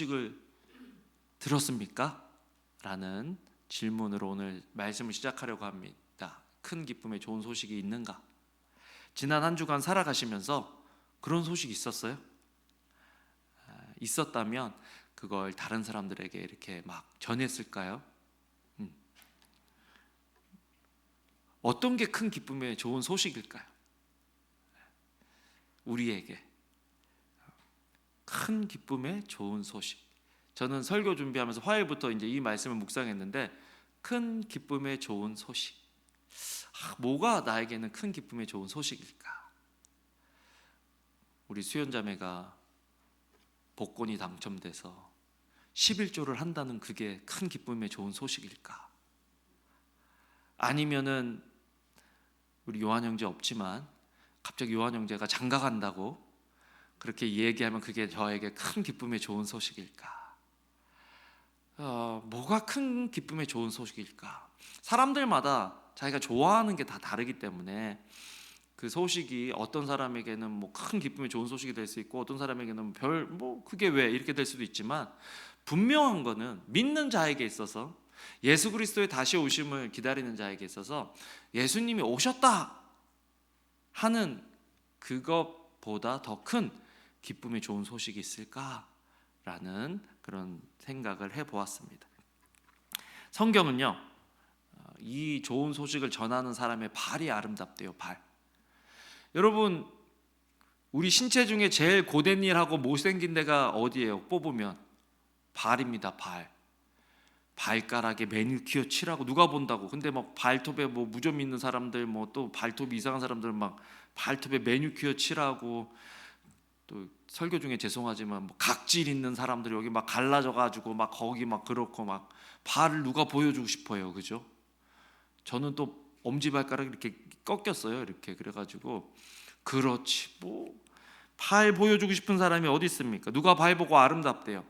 소식을 들었습니까? 라는 질문으로 오늘 말씀을 시작하려고 합니다. 큰 기쁨의 좋은 소식이 있는가? 지난 한 주간 살아가시면서 그런 소식이 있었어요? 있었다면 그걸 다른 사람들에게 이렇게 막 전했을까요? 어떤 게 큰 기쁨의 좋은 소식일까요? 우리에게 큰 기쁨의 좋은 소식. 저는 설교 준비하면서 화요일부터 이제 이 말씀을 묵상했는데, 큰 기쁨의 좋은 소식. 뭐가 나에게는 큰 기쁨의 좋은 소식일까? 우리 수연자매가 복권이 당첨돼서 11조를 한다는 그게 큰 기쁨의 좋은 소식일까? 아니면은 우리 요한 형제 없지만 갑자기 요한 형제가 장가 간다고 그렇게 얘기하면 그게 저에게 큰 기쁨의 좋은 소식일까? 뭐가 큰 기쁨의 좋은 소식일까? 사람들마다 자기가 좋아하는 게 다 다르기 때문에 그 소식이 어떤 사람에게는 뭐 큰 기쁨의 좋은 소식이 될 수 있고, 어떤 사람에게는 그게 왜 이렇게 될 수도 있지만, 분명한 거는 믿는 자에게 있어서, 예수 그리스도의 다시 오심을 기다리는 자에게 있어서 예수님이 오셨다 하는 그것보다 더 큰 기쁨의 좋은 소식이 있을까라는 그런 생각을 해보았습니다. 성경은요, 이 좋은 소식을 전하는 사람의 발이 아름답대요. 발. 여러분, 우리 신체 중에 제일 고된 일하고 못생긴 데가 어디예요? 뽑으면 발입니다. 발. 발가락에 매니큐어 칠하고 누가 본다고. 근데 막 발톱에 뭐 무좀 있는 사람들, 뭐 또 발톱이 이상한 사람들 막 발톱에 매니큐어 칠하고, 또 설교 중에 죄송하지만 뭐 각질 있는 사람들이 여기 막 갈라져 가지고 막 거기 막 그렇고, 막 발을 누가 보여주고 싶어요, 그죠? 저는 또 엄지발가락이 이렇게 꺾였어요, 이렇게. 그래가지고 그렇지, 뭐 발 보여주고 싶은 사람이 어디 있습니까? 누가 발 보고 아름답대요?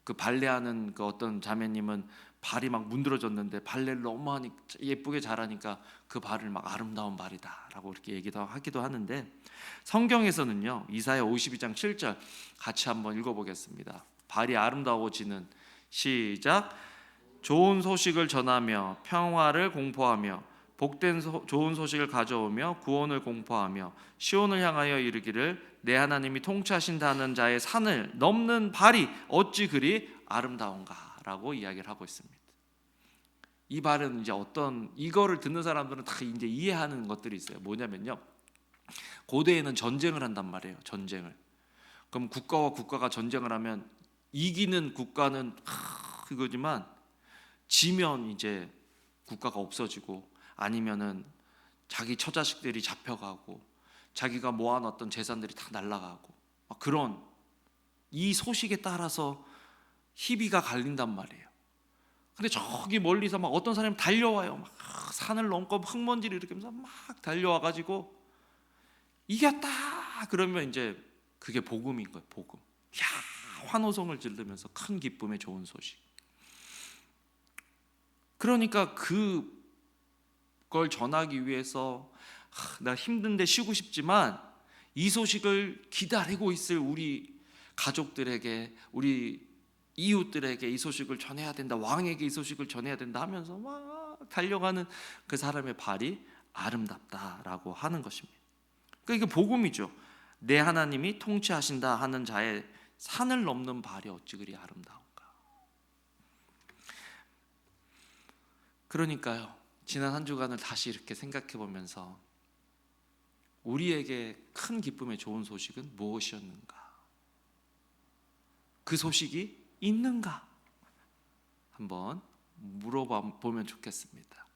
그 발레하는 그 어떤 자매님은 발이 막 문드러졌는데 발레를 너무 예쁘게 잘하니까 그 발을 막 아름다운 발이다라고 이렇게 얘기도 하기도 하는데, 성경에서는요, 이사야 52장 7절 같이 한번 읽어보겠습니다. 발이 아름다워지는, 시작. 좋은 소식을 전하며 평화를 공포하며 복된 좋은 소식을 가져오며 구원을 공포하며 시온을 향하여 이르기를 내 하나님이 통치하신다는 자의 산을 넘는 발이 어찌 그리 아름다운가라고 이야기를 하고 있습니다. 이 발은 이제 이거를 듣는 사람들은 다 이제 이해하는 것들이 있어요. 뭐냐면요, 고대에는 전쟁을 한단 말이에요. 전쟁을. 그럼 국가와 국가가 전쟁을 하면 이기는 국가는 그거지만 지면 이제 국가가 없어지고, 아니면은 자기 처자식들이 잡혀가고 자기가 모아놨던 재산들이 다 날아가고, 그런 이 소식에 따라서 희비가 갈린단 말이에요. 근데 저기 멀리서 막 어떤 사람이 달려와요. 막 산을 넘고 흙먼지를 일으키면서 막 달려와가지고 이겼다 그러면 이제 그게 복음인 거예요. 복음. 환호성을 지르면서 큰 기쁨의 좋은 소식. 그러니까 그걸 전하기 위해서 나 힘든데 쉬고 싶지만 이 소식을 기다리고 있을 우리 가족들에게, 우리 이웃들에게 이 소식을 전해야 된다, 왕에게 이 소식을 전해야 된다 하면서 막 달려가는 그 사람의 발이 아름답다라고 하는 것입니다. 그러니까 이게 복음이죠. 내 하나님이 통치하신다 하는 자의 산을 넘는 발이 어찌 그리 아름다운가. 그러니까요, 지난 한 주간을 다시 이렇게 생각해 보면서 우리에게 큰 기쁨의 좋은 소식은 무엇이었는가? 그 소식이 있는가? 한번 물어보면 좋겠습니다.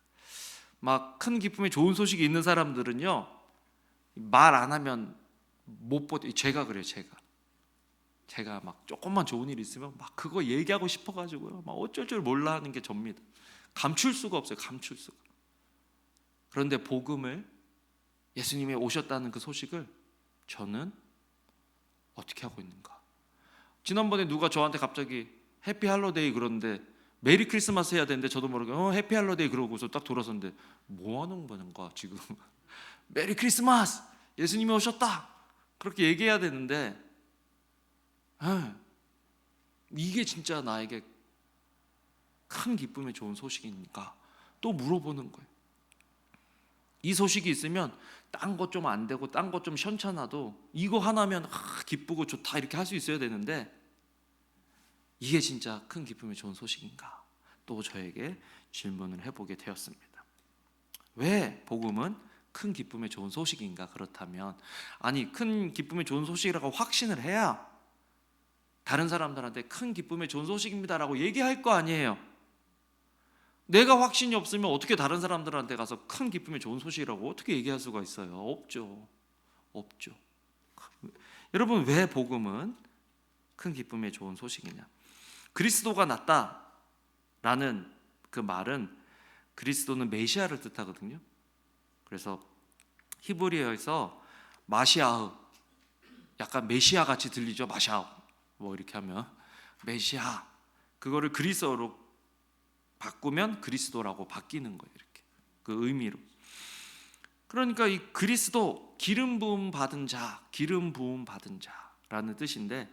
막 큰 기쁨의 좋은 소식이 있는 사람들은요, 말 안 하면 못 버텨. 제가 그래요. 제가 막 조금만 좋은 일 있으면 막 그거 얘기하고 싶어가지고요, 막 어쩔 줄 몰라 하는 게 접니다. 감출 수가 없어요. 감출 수가. 그런데 복음을, 예수님이 오셨다는 그 소식을 저는 어떻게 하고 있는가? 지난번에 누가 저한테 갑자기 해피 할로데이 그러는데 메리 크리스마스 해야 되는데 저도 모르게 해피 할로데이 그러고서 딱 돌아섰는데 뭐 하는 건가 지금? 메리 크리스마스! 예수님이 오셨다! 그렇게 얘기해야 되는데 이게 진짜 나에게 큰 기쁨의 좋은 소식입니까? 또 물어보는 거예요. 이 소식이 있으면 딴 것 좀 안 되고 딴 것 좀 시원찮아도 이거 하나면 기쁘고 좋다 이렇게 할 수 있어야 되는데, 이게 진짜 큰 기쁨의 좋은 소식인가? 또 저에게 질문을 해보게 되었습니다. 왜 복음은 큰 기쁨의 좋은 소식인가? 그렇다면 아니, 큰 기쁨의 좋은 소식이라고 확신을 해야 다른 사람들한테 큰 기쁨의 좋은 소식입니다라고 얘기할 거 아니에요. 내가 확신이 없으면 어떻게 다른 사람들한테 가서 큰 기쁨의 좋은 소식이라고 어떻게 얘기할 수가 있어요? 없죠. 여러분, 왜 복음은 큰 기쁨의 좋은 소식이냐? 그리스도가 낫다라는 그 말은, 그리스도는 메시아를 뜻하거든요. 그래서 히브리어에서 마시아흐, 약간 메시아 같이 들리죠. 마시아흐 뭐 이렇게 하면 메시아, 그거를 그리스어로 바꾸면 그리스도라고 바뀌는 거예요. 이렇게 그 의미로. 그러니까 이 그리스도, 기름 부음 받은 자라는 뜻인데,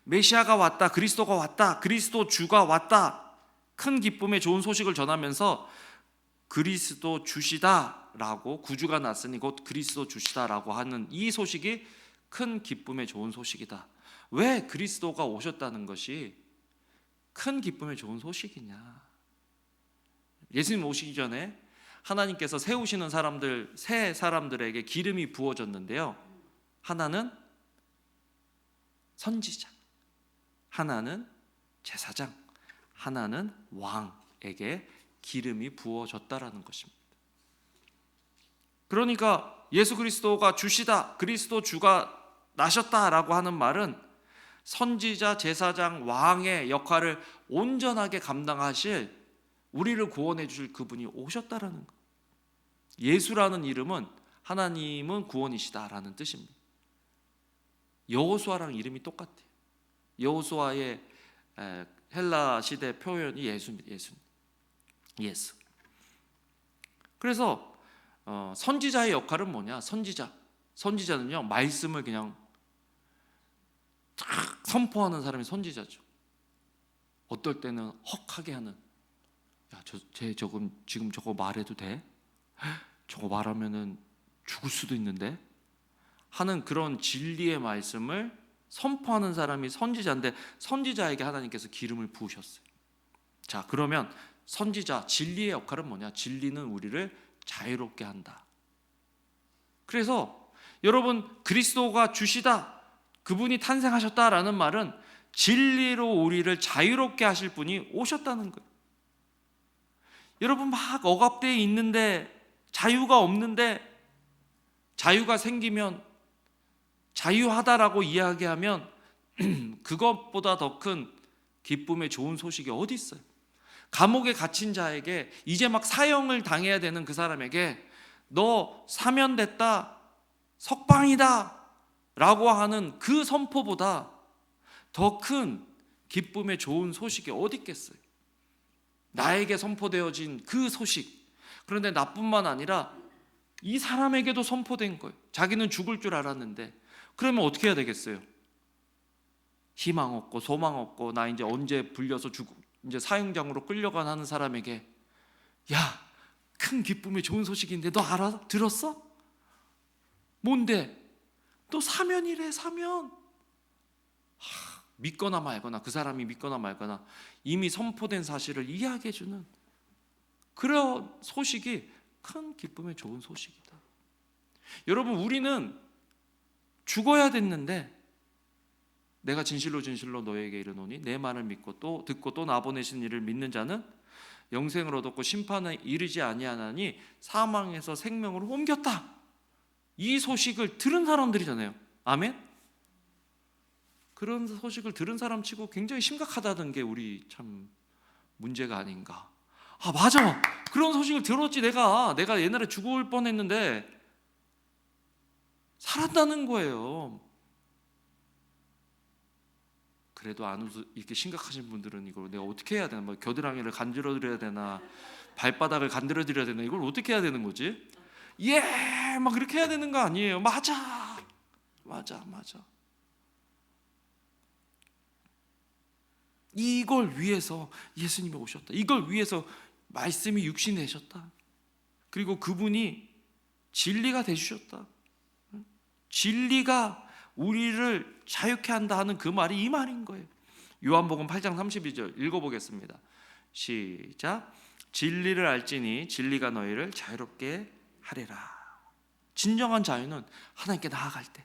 메시아가 왔다, 그리스도가 왔다, 그리스도 주가 왔다, 큰 기쁨의 좋은 소식을 전하면서 그리스도 주시다라고, 구주가 났으니 곧 그리스도 주시다라고 하는 이 소식이 큰 기쁨의 좋은 소식이다. 왜 그리스도가 오셨다는 것이 큰 기쁨의 좋은 소식이냐? 예수님 오시기 전에 하나님께서 세우시는 사람들, 세 사람들에게 기름이 부어졌는데요, 하나는 선지자, 하나는 제사장, 하나는 왕에게 기름이 부어졌다라는 것입니다. 그러니까 예수 그리스도가 주시다, 그리스도 주가 나셨다라고 하는 말은 선지자, 제사장, 왕의 역할을 온전하게 감당하실, 우리를 구원해 주실 그분이 오셨다라는 것. 예수라는 이름은 하나님은 구원이시다라는 뜻입니다. 여호수아랑 이름이 똑같아요. 여호수아의 헬라 시대 표현이 예수. 그래서 선지자의 역할은 뭐냐? 선지자는요, 말씀을 그냥 탁 선포하는 사람이 선지자죠. 어떨 때는 헉하게 하는, 야, 지금 저거 말해도 돼? 저거 말하면은 죽을 수도 있는데? 하는 그런 진리의 말씀을 선포하는 사람이 선지자인데, 선지자에게 하나님께서 기름을 부으셨어요. 자, 그러면 선지자, 진리의 역할은 뭐냐? 진리는 우리를 자유롭게 한다. 그래서 여러분, 그리스도가 주시다, 그분이 탄생하셨다라는 말은 진리로 우리를 자유롭게 하실 분이 오셨다는 거예요. 여러분, 막 억압되어 있는데, 자유가 없는데, 자유가 생기면, 자유하다라고 이야기하면 그것보다 더 큰 기쁨의 좋은 소식이 어디 있어요? 감옥에 갇힌 자에게, 이제 막 사형을 당해야 되는 그 사람에게 너 사면됐다, 석방이다 라고 하는 그 선포보다 더 큰 기쁨의 좋은 소식이 어디 있겠어요? 나에게 선포되어진 그 소식. 그런데 나뿐만 아니라 이 사람에게도 선포된 거예요. 자기는 죽을 줄 알았는데. 그러면 어떻게 해야 되겠어요? 희망 없고 소망 없고 나 이제 언제 불려서 이제 사형장으로 끌려간 하는 사람에게, 야, 큰 기쁨의 좋은 소식인데 너 알아? 들었어? 뭔데? 또 사면이래. 사면. 믿거나 말거나, 그 사람이 믿거나 말거나 이미 선포된 사실을 이야기해주는 그런 소식이 큰 기쁨의 좋은 소식이다. 여러분, 우리는 죽어야 됐는데, 내가 진실로 너에게 이르노니 내 말을 믿고 또 듣고 또 나보내신 이를 믿는 자는 영생을 얻었고 심판에 이르지 아니하나니 사망에서 생명으로 옮겼다. 이 소식을 들은 사람들이잖아요. 아멘? 그런 소식을 들은 사람 치고 굉장히 심각하다는 게 우리 참 문제가 아닌가. 아, 맞아, 그런 소식을 들었지. 내가 옛날에 죽을 뻔했는데 살았다는 거예요. 그래도 안 웃어. 이렇게 심각하신 분들은 이걸 내가 어떻게 해야 되나? 뭐 겨드랑이를 간지러 드려야 되나? 발바닥을 간지러 드려야 되나? 이걸 어떻게 해야 되는 거지? 막 그렇게 해야 되는 거 아니에요. 맞아. 이걸 위해서 예수님이 오셨다. 이걸 위해서 말씀이 육신이 되셨다. 그리고 그분이 진리가 되주셨다. 진리가 우리를 자유케 한다 하는 그 말이 이 말인 거예요. 요한복음 8장 32절 읽어보겠습니다. 시작. 진리를 알지니 진리가 너희를 자유롭게 하리라. 진정한 자유는 하나님께 나아갈 때,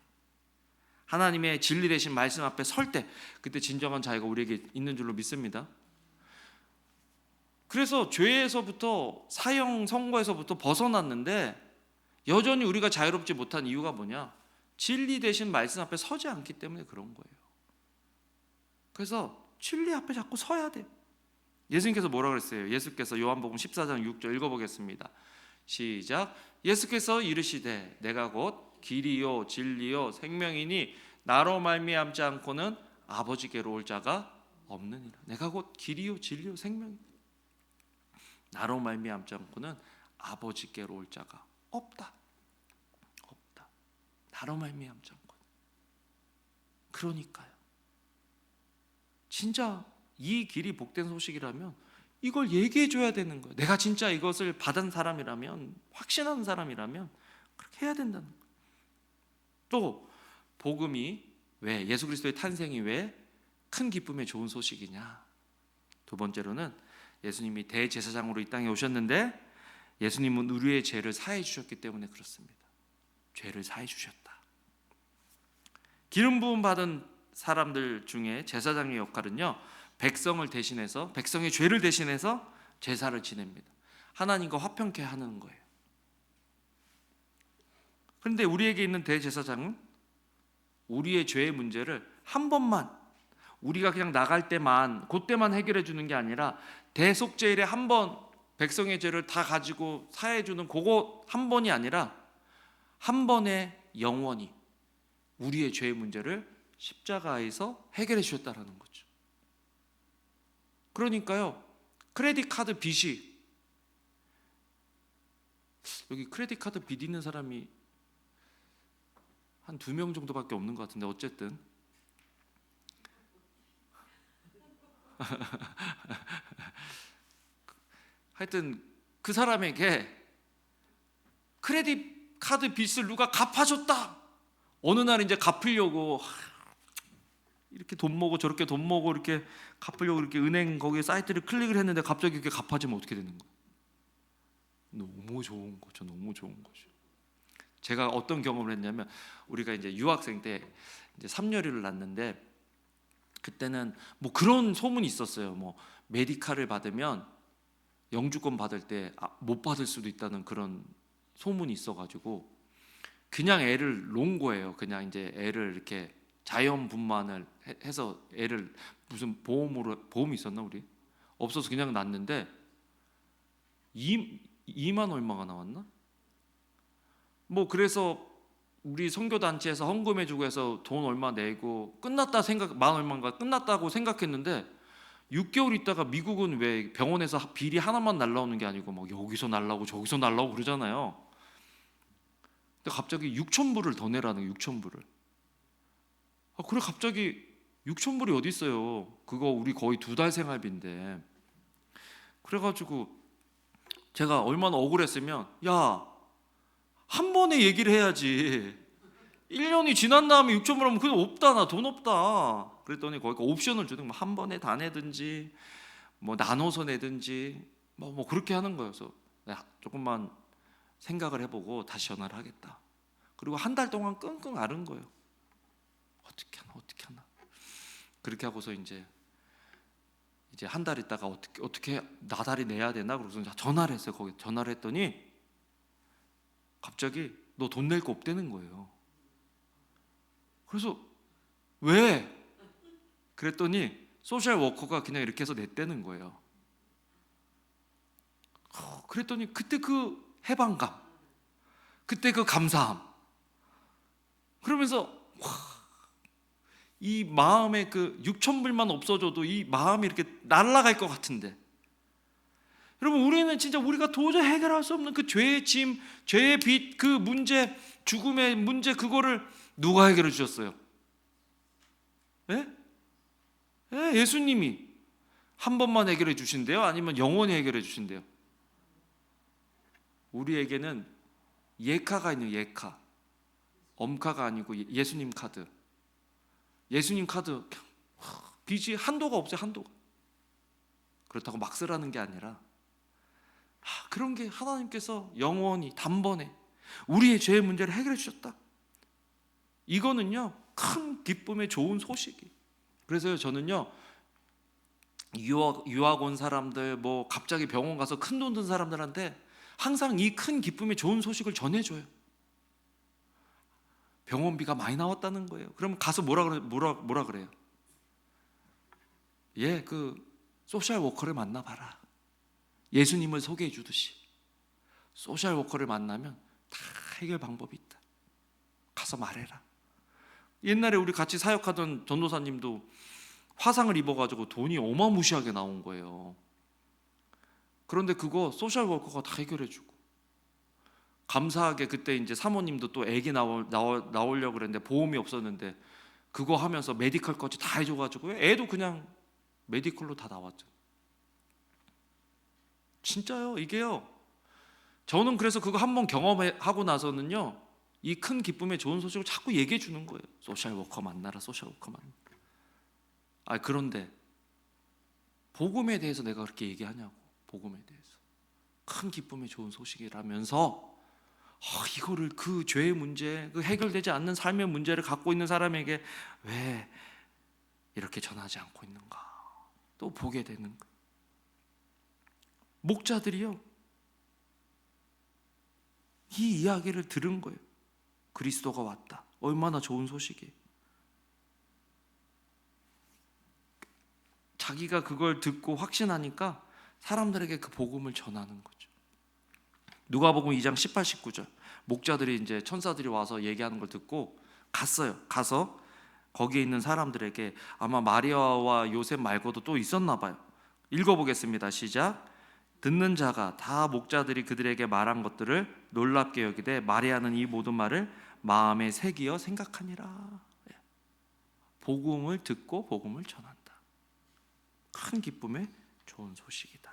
하나님의 진리 되신 말씀 앞에 설 때, 그때 진정한 자유가 우리에게 있는 줄로 믿습니다. 그래서 죄에서부터, 사형 선고에서부터 벗어났는데 여전히 우리가 자유롭지 못한 이유가 뭐냐? 진리 되신 말씀 앞에 서지 않기 때문에 그런 거예요. 그래서 진리 앞에 자꾸 서야 돼. 예수님께서 뭐라 그랬어요? 예수께서 요한복음 14장 6절 읽어보겠습니다. 시작. 예수께서 이르시되 내가 곧 길이요 진리요 생명이니 나로 말미암지 않고는 아버지께로 올 자가 없느니라. 내가 곧 길이요 진리요 생명이니 나로 말미암지 않고는 아버지께로 올 자가 없다. 없다. 나로 말미암지 않고. 그러니까요. 진짜 이 길이 복된 소식이라면 이걸 얘기해 줘야 되는 거예요. 내가 진짜 이것을 받은 사람이라면, 확신하는 사람이라면 그렇게 해야 된다는 거예요. 또 복음이 왜, 예수 그리스도의 탄생이 왜 큰 기쁨의 좋은 소식이냐? 두 번째로는 예수님이 대제사장으로 이 땅에 오셨는데 예수님은 우리의 죄를 사해 주셨기 때문에 그렇습니다. 죄를 사해 주셨다. 기름 부음 받은 사람들 중에 제사장의 역할은요, 백성을 대신해서, 백성의 죄를 대신해서 제사를 지냅니다. 하나님과 화평케 하는 거예요. 그런데 우리에게 있는 대제사장은 우리의 죄의 문제를 한 번만, 우리가 그냥 나갈 때만, 그때만 해결해 주는 게 아니라 대속죄일에 한 번 백성의 죄를 다 가지고 사해 주는 그거 한 번이 아니라 한 번에 영원히 우리의 죄의 문제를 십자가에서 해결해 주셨다는 거죠. 그러니까요, 크레딧 카드 빚이, 여기 크레딧 카드 빚 있는 사람이 한 2명 정도밖에 없는 것 같은데, 어쨌든 하여튼 그 사람에게 크레딧 카드 빚을 누가 갚아줬다. 어느 날 이제 갚으려고 이렇게 돈 모으고 저렇게 돈 모으고 이렇게 갚으려고 이렇게 은행 거기에 사이트를 클릭을 했는데 갑자기 이렇게 갚아지면 어떻게 되는 거예요? 너무 좋은 거죠. 너무 좋은 거죠. 제가 어떤 경험을 했냐면, 우리가 이제 유학생 때 이제 3열이를 낳는데, 그때는 뭐 그런 소문이 있었어요. 뭐 메디칼을 받으면 영주권 받을 때 못 받을 수도 있다는 그런 소문이 있어가지고 그냥 애를 놓은 거예요. 그냥 이제 애를 이렇게 자연 분만을 해서 애를, 무슨 보험이 있었나 우리? 없어서 그냥 낳는데 2만 얼마가 나왔나? 뭐 그래서 우리 선교단체에서 헌금해주고 해서 돈 얼마 내고 끝났다 생각, 만 얼마인가 끝났다고 생각했는데 6개월 있다가 미국은 왜 병원에서 비리 하나만 날라오는 게 아니고 막 여기서 날라오고 저기서 날라오고 그러잖아요. 근데 갑자기 6,000불을 더 내라는, 6,000불을. 그래 갑자기 6,000불이 어디 있어요? 그거 우리 거의 2달 생활비인데. 그래가지고 제가 얼마나 억울했으면, 야, 한 번에 얘기를 해야지. 1년이 지난 다음에 6,000불 하면 그거 없다, 나 돈 없다. 그랬더니 거기가 옵션을 주는, 뭐 한 번에 다 내든지 뭐 나눠서 내든지 뭐 그렇게 하는 거여서 내가 조금만 생각을 해보고 다시 전화를 하겠다. 그리고 한 달 동안 끙끙 앓은 거예요. 어떻게 하나. 그렇게 하고서 이제 한 달 있다가 어떻게 나달이 내야 되나, 그래서 전화를 했어요. 거기 전화를 했더니 갑자기 너 돈 낼 거 없다는 거예요. 그래서 왜? 그랬더니 소셜 워커가 그냥 이렇게 해서 냈다는 거예요. 그랬더니 그때 그 해방감, 그때 그 감사함, 그러면서 이 마음에 그 6,000불만 없어져도 이 마음이 이렇게 날아갈 것 같은데, 여러분 우리는 진짜 우리가 도저히 해결할 수 없는 그 죄의 짐, 죄의 빚, 그 문제, 죽음의 문제, 그거를 누가 해결해 주셨어요? 예? 예수님이. 한 번만 해결해 주신대요? 아니면 영원히 해결해 주신대요? 우리에게는 예카가 있는 예카, 엄카가 아니고 예수님 카드. 예수님 카드 빚이 한도가 없어요. 한도가. 그렇다고 막 쓰라는 게 아니라 그런 게 하나님께서 영원히 단번에 우리의 죄의 문제를 해결해 주셨다. 이거는요 큰 기쁨의 좋은 소식이. 그래서 저는요 유학 온 사람들, 뭐 갑자기 병원 가서 큰 돈 든 사람들한테 항상 이 큰 기쁨의 좋은 소식을 전해줘요. 병원비가 많이 나왔다는 거예요. 그럼 가서 뭐라 그래요? 그 소셜 워커를 만나봐라. 예수님을 소개해 주듯이 소셜 워커를 만나면 다 해결 방법이 있다. 가서 말해라. 옛날에 우리 같이 사역하던 전도사님도 화상을 입어가지고 돈이 어마무시하게 나온 거예요. 그런데 그거 소셜 워커가 다 해결해주고, 감사하게 그때 이제 사모님도 또 애기 나오려고 그랬는데 보험이 없었는데 그거 하면서 메디컬까지 다 해줘가지고 애도 그냥 메디컬로 다 나왔죠. 진짜요, 이게요. 저는 그래서 그거 한번 경험하고 나서는요 이 큰 기쁨의 좋은 소식을 자꾸 얘기해 주는 거예요. 소셜 워커 만나라, 소셜 워커 만나라. 그런데 복음에 대해서 내가 그렇게 얘기하냐고. 복음에 대해서 큰 기쁨의 좋은 소식이라면서 이거를 그 죄의 문제, 그 해결되지 않는 삶의 문제를 갖고 있는 사람에게 왜 이렇게 전하지 않고 있는가 또 보게 되는 거예요. 목자들이요 이 이야기를 들은 거예요. 그리스도가 왔다. 얼마나 좋은 소식이에요. 자기가 그걸 듣고 확신하니까 사람들에게 그 복음을 전하는 거죠. 누가복음 2장 18, 19절. 목자들이 이제 천사들이 와서 얘기하는 걸 듣고 갔어요. 가서 거기에 있는 사람들에게 아마 마리아와 요셉 말고도 또 있었나 봐요. 읽어보겠습니다. 시작. 듣는 자가 다 목자들이 그들에게 말한 것들을 놀랍게 여기되 마리아는 이 모든 말을 마음에 새기어 생각하니라. 복음을 듣고 복음을 전한다. 큰 기쁨의 좋은 소식이다.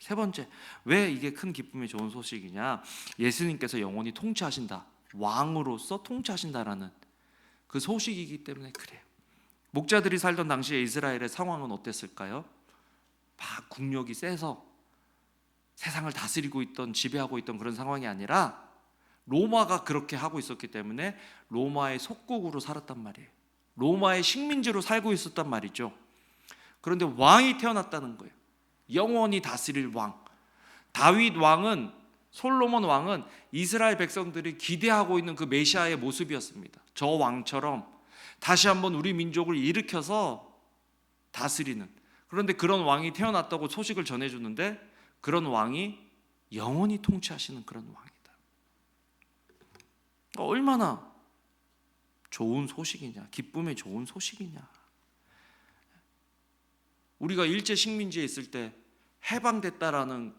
세 번째, 왜 이게 큰 기쁨의 좋은 소식이냐? 예수님께서 영원히 통치하신다, 왕으로서 통치하신다라는 그 소식이기 때문에 그래요. 목자들이 살던 당시에 이스라엘의 상황은 어땠을까요? 막 국력이 세서 세상을 다스리고 있던, 지배하고 있던 그런 상황이 아니라 로마가 그렇게 하고 있었기 때문에 로마의 속국으로 살았단 말이에요. 로마의 식민지로 살고 있었단 말이죠. 그런데 왕이 태어났다는 거예요. 영원히 다스릴 왕. 다윗 왕은, 솔로몬 왕은 이스라엘 백성들이 기대하고 있는 그 메시아의 모습이었습니다. 저 왕처럼 다시 한번 우리 민족을 일으켜서 다스리는, 그런데 그런 왕이 태어났다고 소식을 전해주는데 그런 왕이 영원히 통치하시는 그런 왕이다. 얼마나 좋은 소식이냐, 기쁨의 좋은 소식이냐. 우리가 일제 식민지에 있을 때 해방됐다라는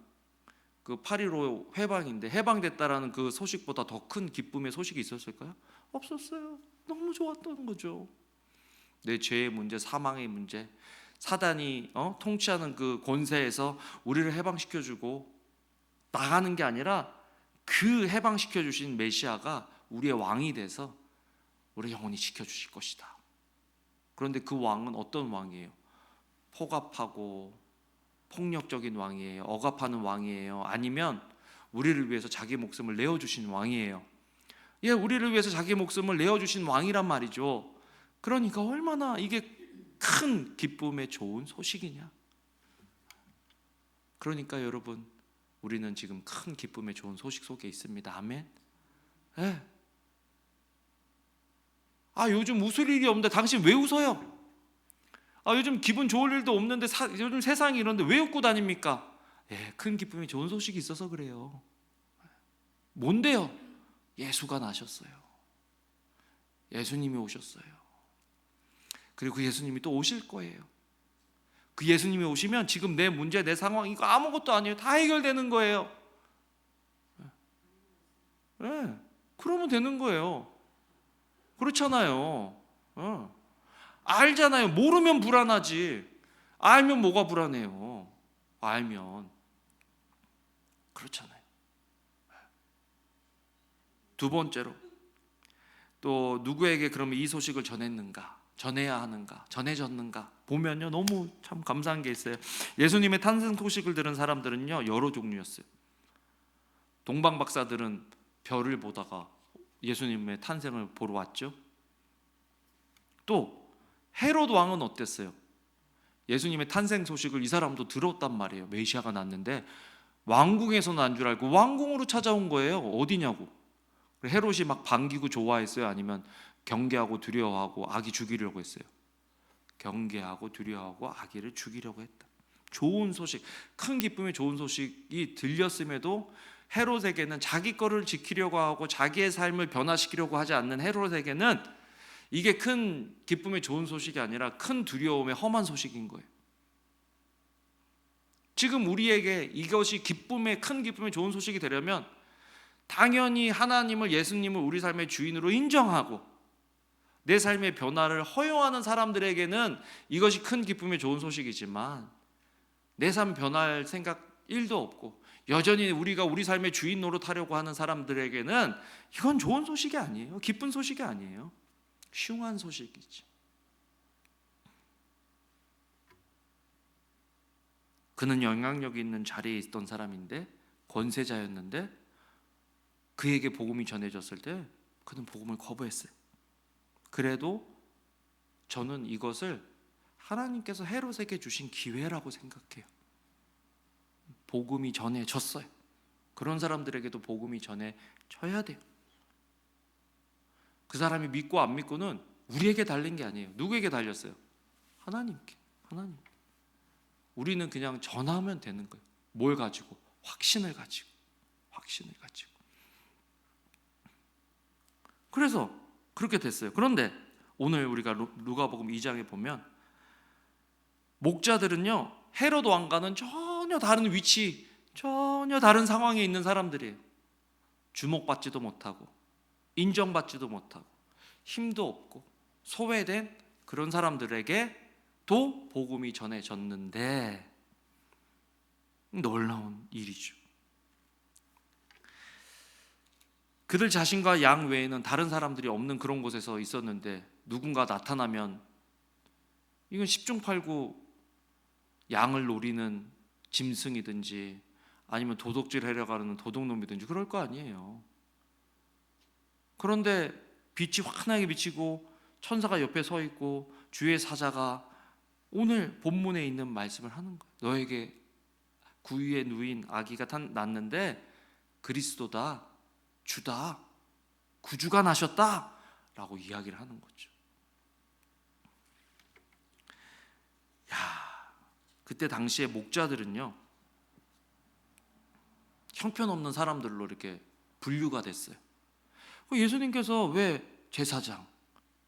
그 8.15 해방인데 해방됐다라는 그 소식보다 더 큰 기쁨의 소식이 있었을까요? 없었어요. 너무 좋았던 거죠. 내 죄의 문제, 사망의 문제, 사단이 통치하는 그 권세에서 우리를 해방시켜주고 나가는 게 아니라 그 해방시켜 주신 메시아가 우리의 왕이 돼서 우리 영원히 지켜주실 것이다. 그런데 그 왕은 어떤 왕이에요? 폭압하고 폭력적인 왕이에요? 억압하는 왕이에요? 아니면 우리를 위해서 자기 목숨을 내어주신 왕이에요? 우리를 위해서 자기 목숨을 내어주신 왕이란 말이죠. 그러니까 얼마나 이게 큰 기쁨의 좋은 소식이냐. 그러니까 여러분, 우리는 지금 큰 기쁨의 좋은 소식 속에 있습니다. 아멘. 요즘 웃을 일이 없는데 당신 왜 웃어요? 요즘 기분 좋을 일도 없는데 요즘 세상이 이런데 왜 웃고 다닙니까? 큰 기쁨이 좋은 소식이 있어서 그래요. 뭔데요? 예수가 나셨어요. 예수님이 오셨어요. 그리고 그 예수님이 또 오실 거예요. 그 예수님이 오시면 지금 내 문제, 내 상황 이거 아무것도 아니에요. 다 해결되는 거예요. 그러면 되는 거예요. 그렇잖아요. 알잖아요. 모르면 불안하지. 알면 뭐가 불안해요? 알면. 그렇잖아요. 두 번째로, 또 누구에게 그러면 이 소식을 전했는가? 전해야 하는가? 전해졌는가? 보면요, 너무 참 감사한 게 있어요. 예수님의 탄생 소식을 들은 사람들은요, 여러 종류였어요. 동방 박사들은 별을 보다가 예수님의 탄생을 보러 왔죠. 또 헤롯 왕은 어땠어요? 예수님의 탄생 소식을 이 사람도 들었단 말이에요. 메시아가 났는데 왕궁에서 난 줄 알고 왕궁으로 찾아온 거예요. 어디냐고. 헤롯이 막 반기고 좋아했어요? 아니면 경계하고 두려워하고 아기 죽이려고 했어요? 경계하고 두려워하고 아기를 죽이려고 했다. 좋은 소식, 큰 기쁨의 좋은 소식이 들렸음에도 헤롯에게는 자기 거를 지키려고 하고 자기의 삶을 변화시키려고 하지 않는 헤롯에게는 이게 큰 기쁨의 좋은 소식이 아니라 큰 두려움의 험한 소식인 거예요. 지금 우리에게 이것이 기쁨의, 큰 기쁨의 좋은 소식이 되려면 당연히 하나님을, 예수님을 우리 삶의 주인으로 인정하고 내 삶의 변화를 허용하는 사람들에게는 이것이 큰 기쁨의 좋은 소식이지만 내 삶 변할 생각 1도 없고 여전히 우리가 우리 삶의 주인 노릇하려고 하는 사람들에게는 이건 좋은 소식이 아니에요. 기쁜 소식이 아니에요. 흉한 소식이지. 그는 영향력 있는 자리에 있던 사람인데, 권세자였는데 그에게 복음이 전해졌을 때 그는 복음을 거부했어요. 그래도 저는 이것을 하나님께서 헤롯에게 주신 기회라고 생각해요. 복음이 전해졌어요. 그런 사람들에게도 복음이 전해져야 돼요. 그 사람이 믿고 안 믿고는 우리에게 달린 게 아니에요. 누구에게 달렸어요? 하나님께. 하나님. 우리는 그냥 전하면 되는 거예요. 뭘 가지고? 확신을 가지고. 확신을 가지고. 그래서 그렇게 됐어요. 그런데 오늘 우리가 누가복음 2장에 보면 목자들은요, 헤롯 왕과는 전혀 다른 위치, 전혀 다른 상황에 있는 사람들이에요. 주목받지도 못하고 인정받지도 못하고 힘도 없고 소외된 그런 사람들에게도 복음이 전해졌는데 놀라운 일이죠. 그들 자신과 양 외에는 다른 사람들이 없는 그런 곳에서 있었는데 누군가 나타나면 이건 10중 8구 양을 노리는 짐승이든지 아니면 도둑질 하려고 하는 도둑놈이든지 그럴 거 아니에요. 그런데 빛이 환하게 비치고 천사가 옆에 서 있고 주의 사자가 오늘 본문에 있는 말씀을 하는 거예요. 너에게 구유에 누인 아기가 낳는데 그리스도다, 주다, 구주가 나셨다 라고 이야기를 하는 거죠. 그때 당시에 목자들은요, 형편없는 사람들로 이렇게 분류가 됐어요. 예수님께서 왜 제사장,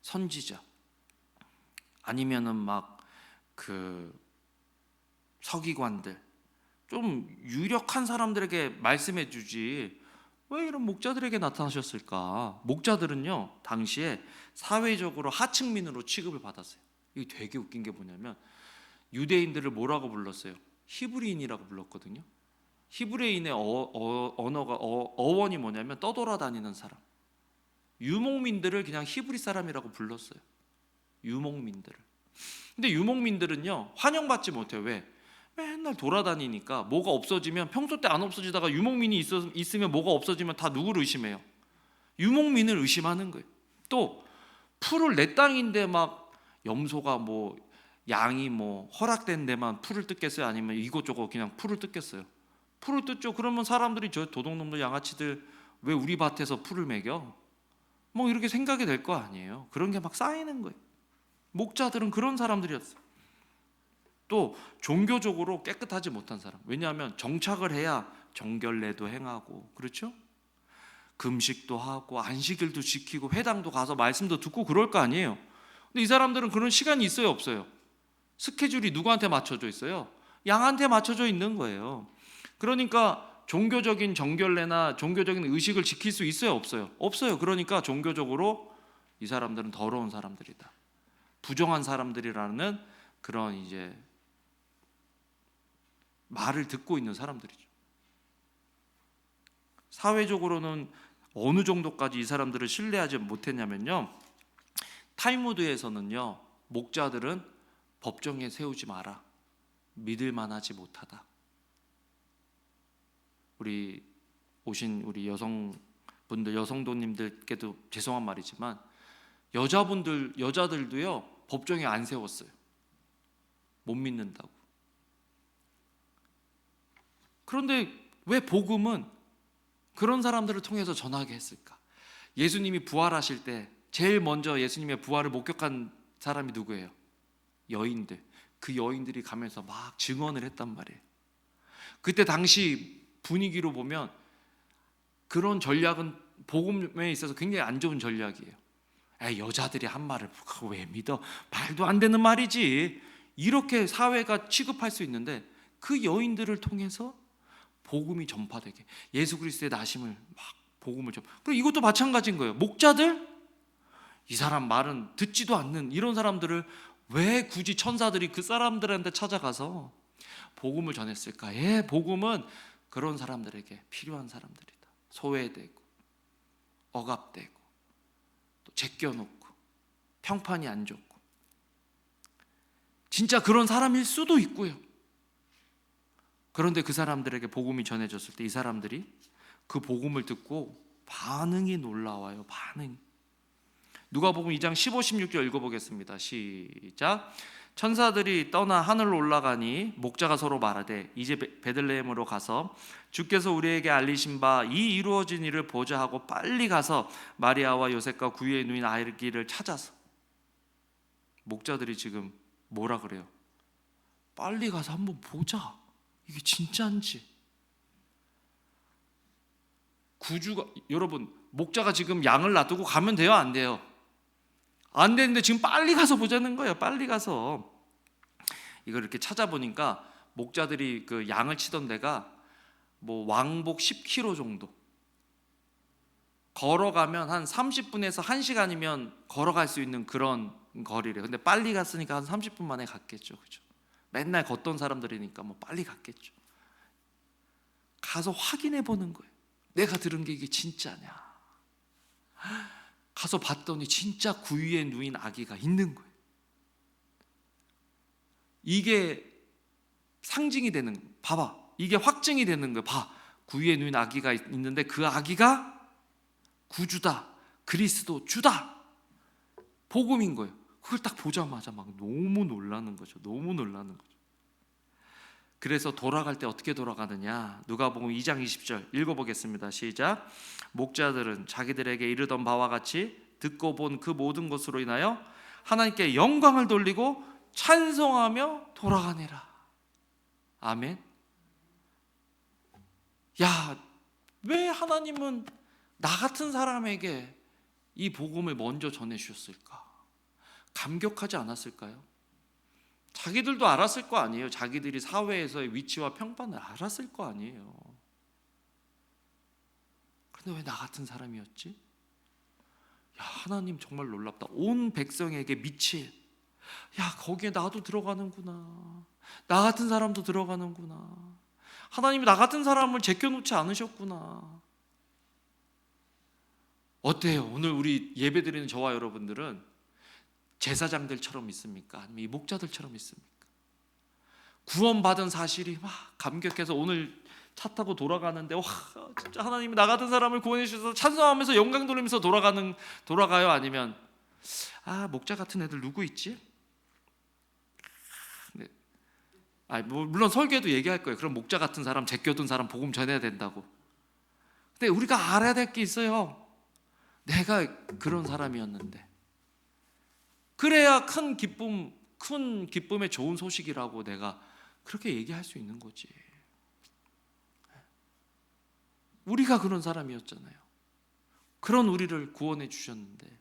선지자 아니면은 막 그 서기관들 좀 유력한 사람들에게 말씀해 주지 왜 이런 목자들에게 나타나셨을까? 목자들은요 당시에 사회적으로 하층민으로 취급을 받았어요. 이게 되게 웃긴 게 뭐냐면 유대인들을 뭐라고 불렀어요? 히브리인이라고 불렀거든요. 히브리인의 언어가 어원이 뭐냐면 떠돌아다니는 사람. 유목민들을 그냥 히브리 사람이라고 불렀어요. 유목민들을. 근데 유목민들은요 환영받지 못해요. 왜? 맨날 돌아다니니까 뭐가 없어지면 평소 때 안 없어지다가 유목민이 있으면 뭐가 없어지면 다 누구를 의심해요? 유목민을 의심하는 거예요. 또 풀을 내 땅인데 막 염소가 뭐 양이 뭐 허락된 데만 풀을 뜯겠어요? 아니면 이것저것 그냥 풀을 뜯겠어요? 풀을 뜯죠. 그러면 사람들이 저 도둑놈들 양아치들 왜 우리 밭에서 풀을 먹여? 뭐 이렇게 생각이 될 거 아니에요. 그런 게 막 쌓이는 거예요. 목자들은 그런 사람들이었어요. 또 종교적으로 깨끗하지 못한 사람. 왜냐하면 정착을 해야 정결례도 행하고 그렇죠? 금식도 하고 안식일도 지키고 회당도 가서 말씀도 듣고 그럴 거 아니에요. 근데 이 사람들은 그런 시간이 있어요, 없어요? 스케줄이 누구한테 맞춰져 있어요? 양한테 맞춰져 있는 거예요. 그러니까 종교적인 정결례나 종교적인 의식을 지킬 수 있어요, 없어요? 없어요. 그러니까 종교적으로 이 사람들은 더러운 사람들이다, 부정한 사람들이라는 그런 이제 말을 듣고 있는 사람들이죠. 사회적으로는 어느 정도까지 이 사람들을 신뢰하지 못했냐면요, 탈무드에서는요, 목자들은 법정에 세우지 마라, 믿을 만하지 못하다. 우리 오신 우리 여성분들, 여성도님들께도 죄송한 말이지만 여자들도요 법정에 안 세웠어요. 못 믿는다고. 그런데 왜 복음은 그런 사람들을 통해서 전하게 했을까? 예수님이 부활하실 때 제일 먼저 예수님의 부활을 목격한 사람이 누구예요? 여인들. 그 여인들이 가면서 막 증언을 했단 말이에요. 그때 당시 분위기로 보면 그런 전략은 복음에 있어서 굉장히 안 좋은 전략이에요. 여자들이 한 말을 그거 왜 믿어? 말도 안 되는 말이지. 이렇게 사회가 취급할 수 있는데 그 여인들을 통해서 복음이 전파되게, 예수 그리스도의 나심을 막 복음을 전. 그리고 이것도 마찬가지인 거예요. 목자들, 이 사람 말은 듣지도 않는 이런 사람들을 왜 굳이 천사들이 그 사람들한테 찾아가서 복음을 전했을까? 복음은 그런 사람들에게 필요한 사람들이다. 소외되고 억압되고 또 제껴놓고 평판이 안 좋고, 진짜 그런 사람일 수도 있고요. 그런데 그 사람들에게 복음이 전해졌을 때 이 사람들이 그 복음을 듣고 반응이 놀라워요. 반응. 누가복음 2장 15, 16절 읽어보겠습니다. 시작. 천사들이 떠나 하늘로 올라가니 목자가 서로 말하되 이제 베들레헴으로 가서 주께서 우리에게 알리신 바 이 이루어진 일을 보자 하고 빨리 가서 마리아와 요셉과 구유에 누인 아기를 찾아서. 목자들이 지금 뭐라 그래요? 빨리 가서 한번 보자, 이게 진짜인지. 구주가, 여러분, 목자가 지금 양을 놔두고 가면 돼요, 안 돼요? 안 되는데 지금 빨리 가서 보자는 거예요. 빨리 가서. 이걸 이렇게 찾아보니까 목자들이 그 양을 치던 데가 뭐 왕복 10km 정도, 걸어가면 한 30분에서 1시간이면 걸어갈 수 있는 그런 거리래요. 근데 빨리 갔으니까 한 30분 만에 갔겠죠. 그죠? 맨날 걷던 사람들이니까 뭐 빨리 갔겠죠. 가서 확인해 보는 거예요. 내가 들은 게 이게 진짜냐. 가서 봤더니 진짜 구유에 누인 아기가 있는 거예요. 이게 상징이 되는, 봐봐, 이게 확증이 되는 거예요. 봐, 구유에 누인 아기가 있는데 그 아기가 구주다, 그리스도 주다, 복음인 거예요. 그걸 딱 보자마자 막 너무 놀라는 거죠. 너무 놀라는 거죠. 그래서 돌아갈 때 어떻게 돌아가느냐, 누가복음 2장 20절 읽어보겠습니다. 시작. 목자들은 자기들에게 이르던 바와 같이 듣고 본 그 모든 것으로 인하여 하나님께 영광을 돌리고 찬송하며 돌아가니라. 아멘. 야, 왜 하나님은 나 같은 사람에게 이 복음을 먼저 전해주셨을까? 감격하지 않았을까요? 자기들도 알았을 거 아니에요. 자기들이 사회에서의 위치와 평판을 알았을 거 아니에요. 그런데 왜 나 같은 사람이었지? 야, 하나님 정말 놀랍다. 온 백성에게 미칠, 야, 거기에 나도 들어가는구나, 나 같은 사람도 들어가는구나, 하나님이 나 같은 사람을 제껴놓지 않으셨구나. 어때요? 오늘 우리 예배드리는 저와 여러분들은 제사장들처럼 있습니까? 아니면 이 목자들처럼 있습니까? 구원받은 사실이 막 감격해서 오늘 차 타고 돌아가는데, 와, 진짜 하나님이 나 같은 사람을 구원해 주셔서 찬송하면서 영광 돌리면서 돌아가요? 아니면 목자 같은 애들 누구 있지? 네. 물론 설교에도 얘기할 거예요. 그럼 목자 같은 사람, 제껴둔 사람 복음 전해야 된다고. 근데 우리가 알아야 될 게 있어요. 내가 그런 사람이었는데, 그래야 큰 기쁨의 좋은 소식이라고 내가 그렇게 얘기할 수 있는 거지. 우리가 그런 사람이었잖아요. 그런 우리를 구원해 주셨는데,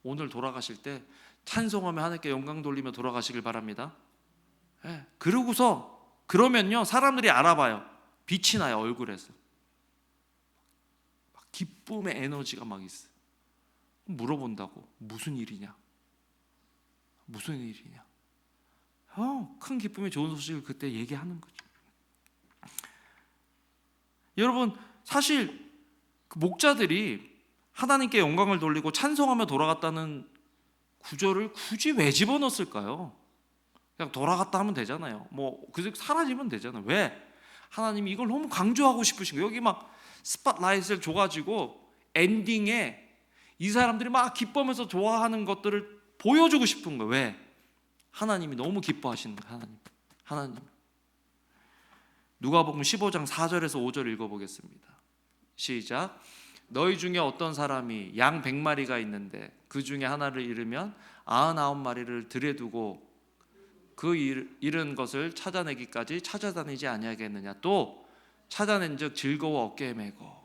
오늘 돌아가실 때 찬송하며 하나님께 영광 돌리며 돌아가시길 바랍니다. 그러면요, 사람들이 알아봐요. 빛이 나요, 얼굴에서. 막 기쁨의 에너지가 막 있어요. 물어본다고. 무슨 일이냐? 무슨 일이냐? 큰 기쁨의 좋은 소식을 그때 얘기하는 거죠. 여러분, 사실 그 목자들이 하나님께 영광을 돌리고 찬송하며 돌아갔다는 구절을 굳이 왜 집어넣었을까요? 그냥 돌아갔다 하면 되잖아요. 뭐 그저 사라지면 되잖아요. 왜? 하나님이 이걸 너무 강조하고 싶으신 거예요. 여기 막 스팟라이트를 줘가지고 엔딩에 이 사람들이 막 기뻐하면서 좋아하는 것들을 보여주고 싶은 거예요. 왜? 하나님이 너무 기뻐하시는 거예요. 하나님. 누가복음 15장 4절에서 5절 읽어보겠습니다. 시작. 너희 중에 어떤 사람이 양 100마리가 있는데 그 중에 하나를 잃으면 99마리를 들에 두고 그 잃은 것을 찾아내기까지 찾아다니지 아니하겠느냐. 또 찾아낸즉 즐거워 어깨에 메고.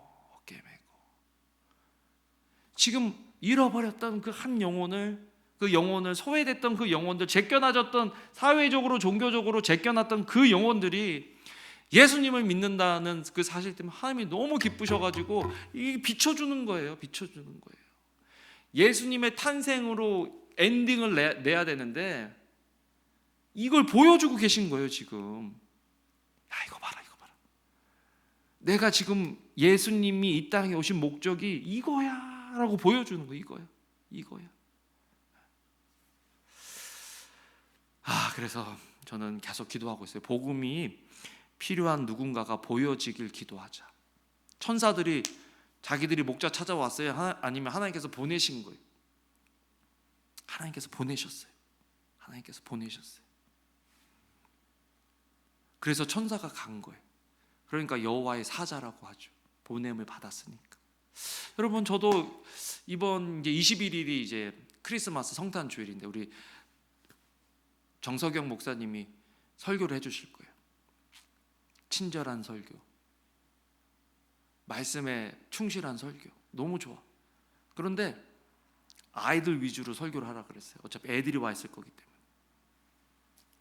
지금 잃어버렸던 그 한 영혼을, 그 영혼을 소외됐던 그 영혼들, 제껴놔졌던, 사회적으로 종교적으로 제껴놨던 그 영혼들이 예수님을 믿는다는 그 사실 때문에 하나님이 너무 기쁘셔가지고 이 비춰주는 거예요. 예수님의 탄생으로 엔딩을 내야 되는데 이걸 보여주고 계신 거예요. 지금 야, 이거 봐라. 내가 지금 예수님이 이 땅에 오신 목적이 이거야 라고 보여주는 거예요. 이거야. 그래서 저는 계속 기도하고 있어요. 복음이 필요한 누군가가 보여지길 기도하자. 천사들이 자기들이 목자 찾아왔어요? 아니면 하나님께서 보내신 거예요? 하나님께서 보내셨어요. 그래서 천사가 간 거예요. 그러니까 여호와의 사자라고 하죠. 보냄을 받았으니까. 여러분, 저도 이번 이제 21일이 이제 크리스마스 성탄 주일인데 우리 정석영 목사님이 설교를 해주실 거예요. 친절한 설교, 말씀에 충실한 설교, 너무 좋아. 그런데 아이들 위주로 설교를 하라 그랬어요. 어차피 애들이 와 있을 거기 때문에.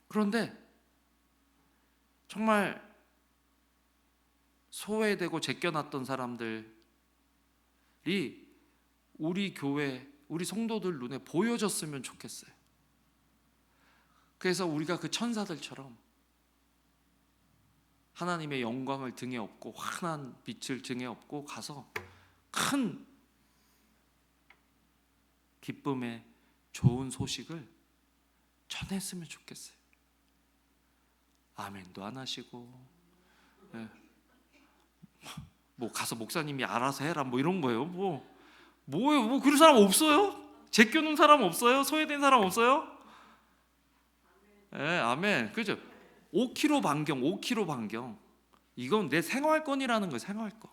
그런데 정말 소외되고 제껴놨던 사람들이 우리 교회, 우리 성도들 눈에 보여졌으면 좋겠어요. 그래서 우리가 그 천사들처럼 하나님의 영광을 등에 업고 환한 빛을 등에 업고 가서 큰 기쁨의 좋은 소식을 전했으면 좋겠어요. 아멘도 안 하시고, 뭐 가서 목사님이 알아서 해라 뭐 이런 거예요. 뭐예요? 뭐 그런 사람 없어요? 제껴놓은 사람 없어요? 소외된 사람 없어요? 아멘. 그죠? 5km 반경. 이건 내 생활권이라는 거예요. 생활권.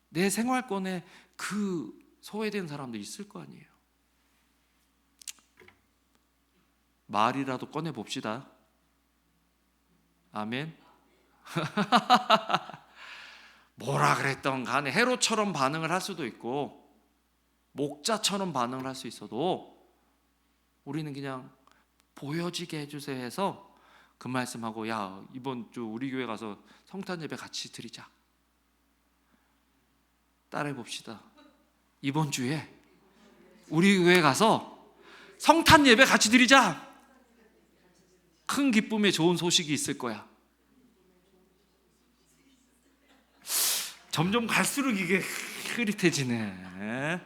내 생활권에 그 소외된 사람도 있을 거 아니에요. 말이라도 꺼내 봅시다. 아멘. 뭐라 그랬던 간에 헤롯처럼 반응을 할 수도 있고 목자처럼 반응을 할 수 있어도 우리는 그냥 보여지게 해주세요 해서 그 말씀하고, 야, 이번 주 우리 교회 가서 성탄 예배 같이 드리자. 따라해 봅시다. 이번 주에 우리 교회 가서 성탄 예배 같이 드리자. 큰 기쁨의 좋은 소식이 있을 거야. 점점 갈수록 이게 흐릿해지네.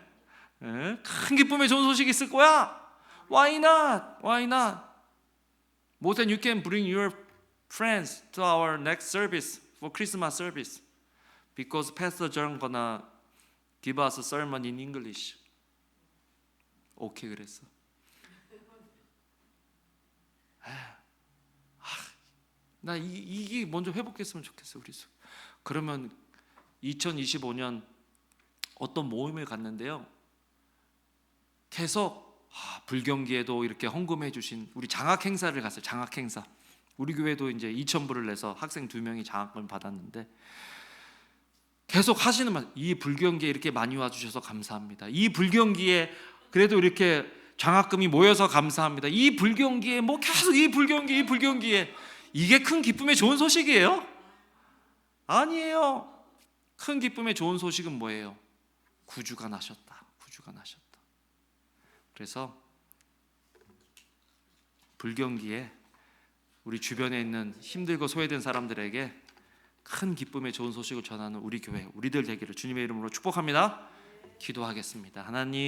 큰 기쁨의 좋은 소식이 있을 거야. Why not? More than you can bring your friends to our next service for Christmas service, because Pastor John gonna give us a sermon in English. 오케이 그랬어. 나 이게 먼저 회복했으면 좋겠어 우리. 그러면 2025년 어떤 모임을 갔는데요. 계속 불경기에도 이렇게 헌금해 주신 우리 장학 행사를 갔어요. 장학 행사. 우리 교회도 이제 2,000불을 내서 학생 2명이 장학금을 받았는데 계속 하시는 말, 이 불경기에 이렇게 많이 와주셔서 감사합니다. 이 불경기에 그래도 이렇게 장학금이 모여서 감사합니다. 이 불경기에 뭐 계속 이 불경기에 이게 큰 기쁨의 좋은 소식이에요? 아니에요. 큰 기쁨의 좋은 소식은 뭐예요? 구주가 나셨다. 그래서 불경기에 우리 주변에 있는 힘들고 소외된 사람들에게 큰 기쁨의 좋은 소식을 전하는 우리 교회, 우리들 되기를 주님의 이름으로 축복합니다. 기도하겠습니다. 하나님